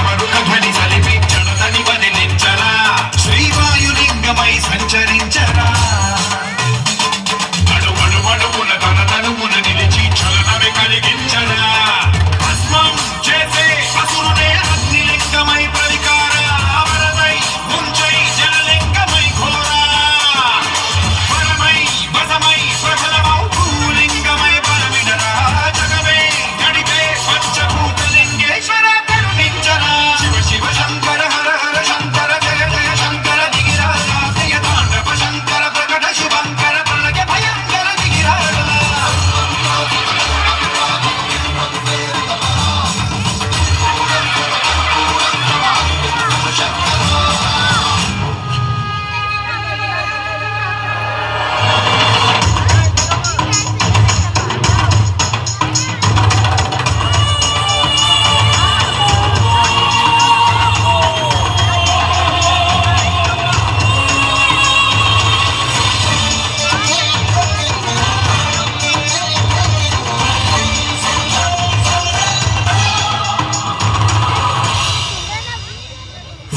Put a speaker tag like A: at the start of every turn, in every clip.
A: డమరుక ధ్వని సలిపి జడతని వదిలించరా శ్రీవాయులింగమై సంచరించరా అడుగడుగడుగున తన తనుమున నిలిచి చలనమే కలిగించరా భస్మం చేసే అసురునే అగ్నిలింగమై ప్రవికార వరదై ముంచై జలలింగమై ఘోరా పరమై వసమై ప్రబలమౌ భూలింగమై పరమిడరా జగమే నడిపే పంచభూతలింగేశ్వర కరుణించరా శివ శివ శంకర హర హర శంకర జయ జయ శంకర దిగిరాజా ప్రియ తాండవ శంకర ప్రకట శుభంకర ప్రళయ భయంకర దిగిరాజా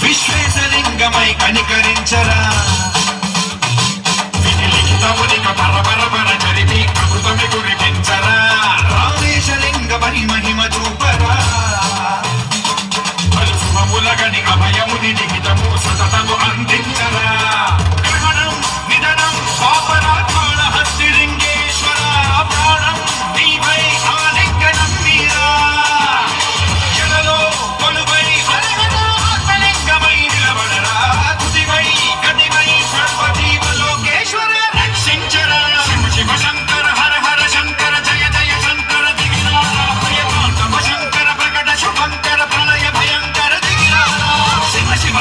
A: విశ్వేశలింగమై కనికరించరా విధి లిఖితమునిక పరపరపర చరితి అమృతమి కురిపించరా రామేశలింగమై మహిమ చూపరా శుభములగని అభయముని లిఖితము సతతము అందించరా గ్రహణం నిధనం పాపరాత్మాల హస్తిలింగేశ్వర ప్రాణం నీవై ఆలింగనం మీరా జలలో కొలువై ఆత్మలింగమై నిలబడరా తుదివై గతివై సర్వజీవలోకేశ్వర రక్షించరా శివ శివ శంకర హర హర శంకర జయ జయ శంకర దిగిరాజా ప్రియ తాండవ శంకర ప్రకట శుభంకర ప్రళయ భయంకర దిగిరాజా శివ శివ